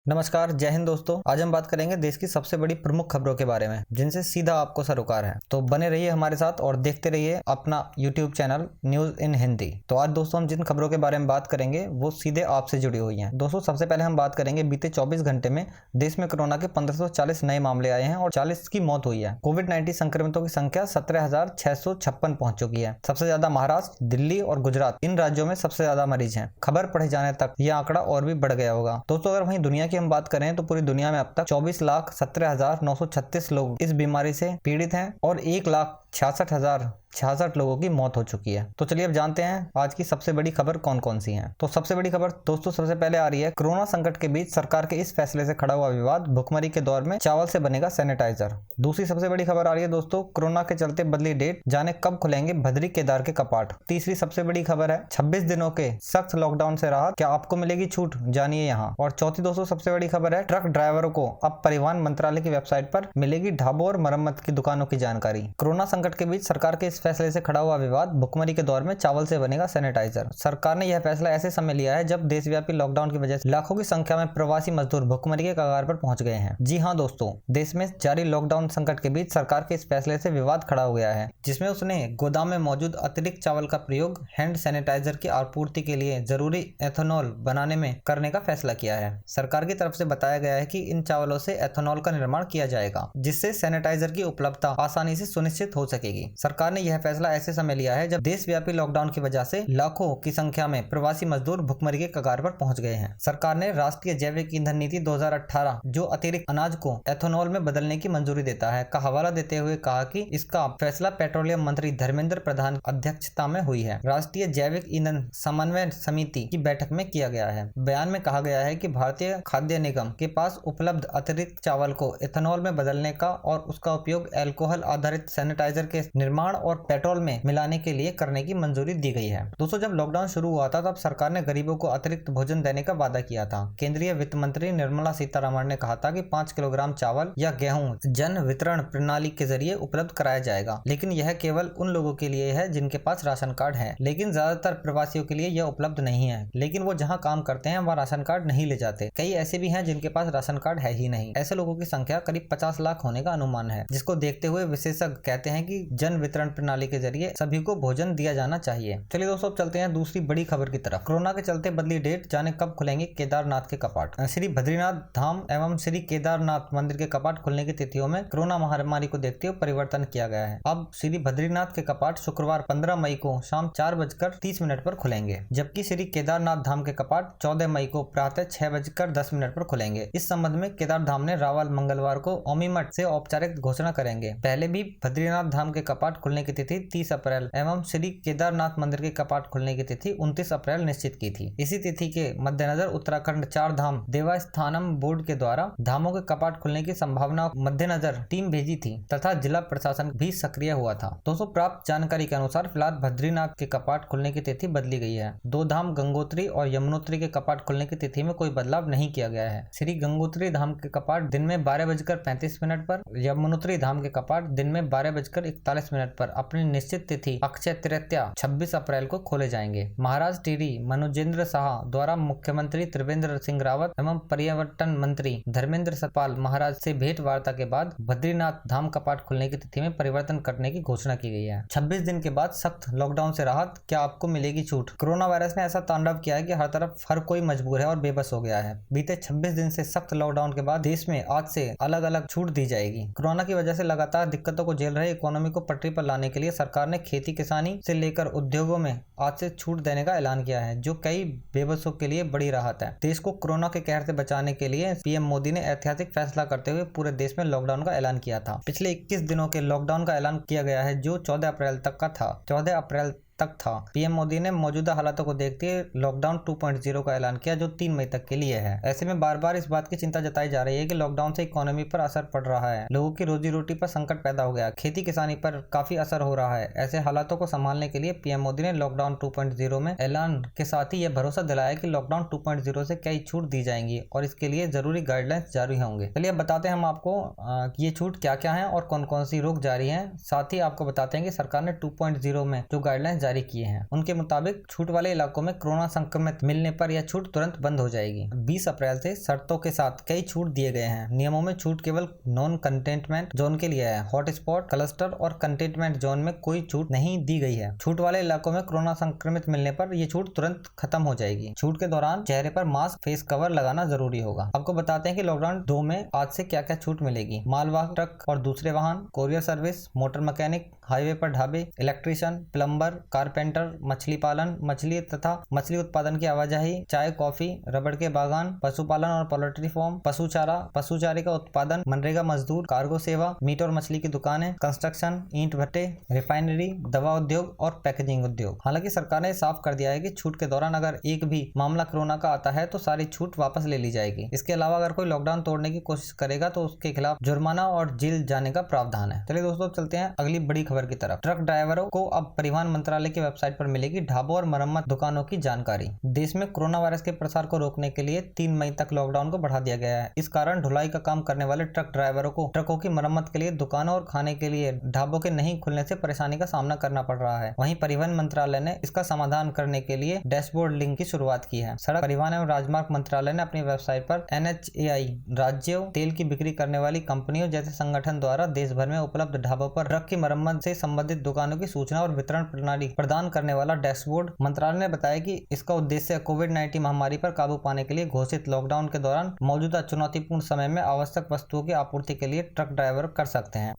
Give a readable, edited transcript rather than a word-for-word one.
नमस्कार, जय हिंद दोस्तों। आज हम बात करेंगे देश की सबसे बड़ी प्रमुख खबरों के बारे में जिनसे सीधा आपको सरोकार है। तो बने रहिए हमारे साथ और देखते रहिए अपना YouTube channel news in Hindi. तो आज दोस्तों हम जिन खबरों के बारे में बात करेंगे वो सीधे आपसे जुड़ी हुई हैं। दोस्तों सबसे पहले हम बात करेंगे बीते 24 घंटे में देश में कोरोना के 1540 नए मामले आए हैं और 40 की मौत हुई है। कोविड-19 संक्रमितों की संख्या 17,656 पहुंच चुकी है। सबसे ज्यादा महाराष्ट्र, दिल्ली और गुजरात इन राज्यों में सबसे ज्यादा मरीज हैं। खबर पढ़े जाने तक यह आंकड़ा और भी बढ़ गया होगा। दोस्तों अगर वहीं दुनिया की हम बात करें तो पूरी दुनिया में अब तक 24,17,936 लोग इस बीमारी से पीड़ित हैं और 1,66,066 लोगों की मौत हो चुकी है। तो चलिए अब जानते हैं आज की सबसे बड़ी खबर कौन कौन सी है। तो सबसे बड़ी खबर दोस्तों सबसे पहले आ रही है, कोरोना संकट के बीच सरकार के इस फैसले से खड़ा हुआ विवाद, भुखमरी के दौर में चावल से बनेगा सैनिटाइजर। दूसरी सबसे बड़ी खबर आ रही है दोस्तों, कोरोना के चलते बदली डेट, जाने कब खुलेंगे बद्री केदार के कपाट। तीसरी सबसे बड़ी खबर है, 26 दिनों के सख्त लॉकडाउन से राहत, क्या आपको मिलेगी छूट, जानिए यहाँ। और चौथी दोस्तों सबसे बड़ी खबर है, ट्रक ड्राइवरों को अब परिवहन मंत्रालय की वेबसाइट पर मिलेगी ढाबों और मरम्मत की दुकानों की जानकारी। कोरोना संकट के बीच सरकार के इस फैसले से खड़ा हुआ विवाद, भुखमरी के दौर में चावल से बनेगा सैनिटाइजर। सरकार ने यह फैसला ऐसे समय लिया है जब देशव्यापी लॉकडाउन की वजह से लाखों की संख्या में प्रवासी मजदूर भुखमरी के कगार पर पहुंच गए हैं। जी हां दोस्तों, देश में जारी लॉकडाउन संकट के बीच सरकार के इस फैसले से विवाद खड़ा हो गया है, जिसमें उसने गोदाम में मौजूद अतिरिक्त चावल का प्रयोग हैंड सैनिटाइजर की आपूर्ति के लिए जरूरी एथेनॉल बनाने में करने का फैसला किया है। सरकार की तरफ से बताया गया है कि इन चावलों से एथेनॉल का निर्माण किया जाएगा, जिससे सैनिटाइजर की उपलब्धता आसानी से सुनिश्चित हो सकेगी। सरकार ने यह फैसला ऐसे समय लिया है जब देशव्यापी लॉकडाउन की वजह से लाखों की संख्या में प्रवासी मजदूर भुखमरी के कगार पर पहुंच गए हैं। सरकार ने राष्ट्रीय जैविक ईंधन नीति 2018 जो अतिरिक्त अनाज को एथेनॉल में बदलने की मंजूरी देता है का हवाला देते हुए कहा कि इसका फैसला पेट्रोलियम मंत्री धर्मेंद्र प्रधान अध्यक्षता में हुई है। राष्ट्रीय जैविक ईंधन समन्वय समिति की बैठक में किया गया है। बयान में कहा गया है कि भारतीय खाद्य निगम के पास उपलब्ध अतिरिक्त चावल को एथेनॉल में बदलने का और उसका उपयोग अल्कोहल आधारित सैनिटाइजर के निर्माण और पेट्रोल में मिलाने के लिए करने की मंजूरी दी गई है। दोस्तों जब लॉकडाउन शुरू हुआ था तब सरकार ने गरीबों को अतिरिक्त भोजन देने का वादा किया था। केंद्रीय वित्त मंत्री निर्मला सीतारमण ने कहा था कि 5 किलोग्राम चावल या गेहूं जन वितरण प्रणाली के जरिए उपलब्ध कराया जाएगा, लेकिन यह केवल उन लोगों के लिए है जिनके पास राशन कार्ड है। लेकिन ज्यादातर प्रवासियों के लिए यह उपलब्ध नहीं है, लेकिन वो जहाँ काम करते हैं वहाँ राशन कार्ड नहीं ले जाते। कई ऐसे भी हैं जिनके पास राशन कार्ड है ही नहीं। ऐसे लोगों की संख्या करीब 50 लाख होने का अनुमान है, जिसको देखते हुए विशेषज्ञ कहते हैं कि जन वितरण प्रणाली के जरिए सभी को भोजन दिया जाना चाहिए। चलिए दोस्तों चलते हैं दूसरी बड़ी खबर की तरफ। कोरोना के चलते बदली डेट, जाने कब खुलेंगे केदारनाथ के कपाट। श्री बद्रीनाथ धाम एवं श्री केदारनाथ मंदिर के कपाट खुलने की तिथियों में कोरोना महामारी को देखते हुए परिवर्तन किया गया है। अब श्री बद्रीनाथ के कपाट शुक्रवार 15 मई को शाम 4:30 पर खुलेंगे, जबकि श्री केदारनाथ धाम के कपाट 14 मई को प्रातः 6:10 पर खुलेंगे। इस संबंध में केदार धाम ने रावल मंगलवार को ओमीमठ से औपचारिक घोषणा करेंगे। पहले भी बद्रीनाथ धाम के कपाट खुलने की तिथि 30 अप्रैल एवं श्री केदारनाथ मंदिर के कपाट खुलने की तिथि 29 अप्रैल निश्चित की थी। इसी तिथि के मद्देनजर उत्तराखंड 4 धाम देवस्थानम बोर्ड के द्वारा धामों के कपाट खुलने की संभावना मद्देनजर टीम भेजी थी तथा जिला प्रशासन भी सक्रिय हुआ था। दोस्तों प्राप्त जानकारी के अनुसार फिलहाल बद्रीनाथ के कपाट खुलने की तिथि बदली गई है। 2 धाम गंगोत्री और यमुनोत्री के कपाट खुलने की तिथि में कोई बदलाव नहीं किया गया है। श्री गंगोत्री धाम के कपाट दिन में 12:35 पर, यमुनोत्री धाम के कपाट दिन में 12:41 पर अपनी निश्चित तिथि अक्षय तृतीया 26 अप्रैल को खोले जाएंगे। महाराज टीडी मनोजेंद्र शाह द्वारा मुख्यमंत्री त्रिवेंद्र सिंह रावत एवं पर्यटन मंत्री धर्मेंद्र सतपाल महाराज से भेंट वार्ता के बाद बद्रीनाथ धाम कपाट खुलने की तिथि में परिवर्तन करने की घोषणा की गई है। 26 दिन के बाद सख्त लॉकडाउन से राहत, क्या आपको मिलेगी छूट। कोरोना वायरस ने ऐसा तांडव किया है कि हर तरफ हर कोई मजबूर है और बेबस हो गया है। बीते 26 दिन से सख्त लॉकडाउन के बाद देश में आज से अलग अलग छूट दी जाएगी। कोरोना की वजह से लगातार दिक्कतों को झेल रहे इकोनॉमी को पटरी पर लाने के लिए सरकार ने खेती किसानी से लेकर उद्योगों में आज से छूट देने का ऐलान किया है, जो कई बेबसों के लिए बड़ी राहत है। देश को कोरोना के कहर से बचाने के लिए पीएम मोदी ने ऐतिहासिक फैसला करते हुए पूरे देश में लॉकडाउन का ऐलान किया था। पिछले 21 दिनों के लॉकडाउन का ऐलान किया गया है, जो 14 अप्रैल तक का था। 14 अप्रैल तक था। पीएम मोदी ने मौजूदा हालातों को देखते हुए लॉकडाउन 2.0 का ऐलान किया, जो 3 मई तक के लिए है। ऐसे में बार बार इस बात की चिंता जताई जा रही है कि लॉकडाउन से इकोनॉमी पर असर पड़ रहा है, लोगों की रोजी रोटी पर संकट पैदा हो गया, खेती किसानी पर काफी असर हो रहा है। ऐसे हालातों को संभालने के लिए पीएम मोदी ने लॉकडाउन 2.0 में ऐलान के साथ ही यह भरोसा दिलाया कि लॉकडाउन 2.0 से कई छूट दी जाएंगी और इसके लिए जरूरी गाइडलाइंस जारी होंगे। चलिए अब बताते हैं हम आपको ये छूट क्या क्या है और कौन कौन सी रोक जारी है। साथ ही आपको बताते हैं कि सरकार ने 2.0 में जो गाइडलाइंस जारी किए हैं। उनके मुताबिक छूट वाले इलाकों में कोरोना संक्रमित मिलने पर यह छूट तुरंत बंद हो जाएगी। 20 अप्रैल से शर्तों के साथ कई छूट दिए गए हैं। नियमों में छूट केवल नॉन कंटेनमेंट जोन के लिए है। हॉटस्पॉट, क्लस्टर और कंटेनमेंट जोन में कोई छूट नहीं दी गई है। छूट वाले इलाकों में कोरोना संक्रमित मिलने पर यह छूट तुरंत खत्म हो जाएगी। छूट के दौरान चेहरे पर मास्क, फेस कवर लगाना जरूरी होगा। आपको बताते हैं कि लॉकडाउन 2 में आज से क्या क्या छूट मिलेगी। मालवाहक ट्रक और दूसरे वाहन, courier service, motor mechanic, highway पर ढाबे, इलेक्ट्रिशियन, प्लम्बर, कारपेंटर, मछली पालन, मछली तथा मछली उत्पादन की आवाजाही, चाय, कॉफी, रबड़ के बागान, पशुपालन और पोल्ट्री फार्म, पशु चारा, पशु चारे का उत्पादन, मनरेगा मजदूर, कार्गो सेवा, मीट और मछली की दुकानें, कंस्ट्रक्शन, ईंट भट्टे, रिफाइनरी, दवा उद्योग और पैकेजिंग उद्योग। हालांकि सरकार ने साफ कर दिया है कि छूट के दौरान अगर एक भी मामला कोरोना का आता है तो सारी छूट वापस ले ली जाएगी। इसके अलावा अगर कोई लॉकडाउन तोड़ने की कोशिश करेगा तो उसके खिलाफ जुर्माना और जेल जाने का प्रावधान है। चलिए दोस्तों, चलते हैं अगली बड़ी खबर की तरफ। ट्रक ड्राइवरों को अब परिवहन मंत्रालय की वेबसाइट पर मिलेगी ढाबों और मरम्मत दुकानों की जानकारी। देश में कोरोना वायरस के प्रसार को रोकने के लिए 3 मई तक लॉकडाउन को बढ़ा दिया गया है। इस कारण ढुलाई का काम करने वाले ट्रक ड्राइवरों को ट्रकों की मरम्मत के लिए दुकानों और खाने के लिए ढाबों के नहीं खुलने से परेशानी का सामना करना पड़ रहा है। वहीं परिवहन मंत्रालय ने इसका समाधान करने के लिए डैशबोर्ड लिंक की शुरुआत की है। सड़क परिवहन एवं राजमार्ग मंत्रालय ने अपनी वेबसाइट पर NHAI राज्यों, तेल की बिक्री करने वाली कंपनियों जैसे संगठन द्वारा देश भर में उपलब्ध ढाबों पर ट्रक की मरम्मत से संबंधित दुकानों की सूचना और वितरण प्रणाली प्रदान करने वाला डैशबोर्ड। मंत्रालय ने बताया कि इसका उद्देश्य कोविड-19 महामारी पर काबू पाने के लिए घोषित लॉकडाउन के दौरान मौजूदा चुनौतीपूर्ण समय में आवश्यक वस्तुओं की आपूर्ति के लिए ट्रक ड्राइवर कर सकते हैं।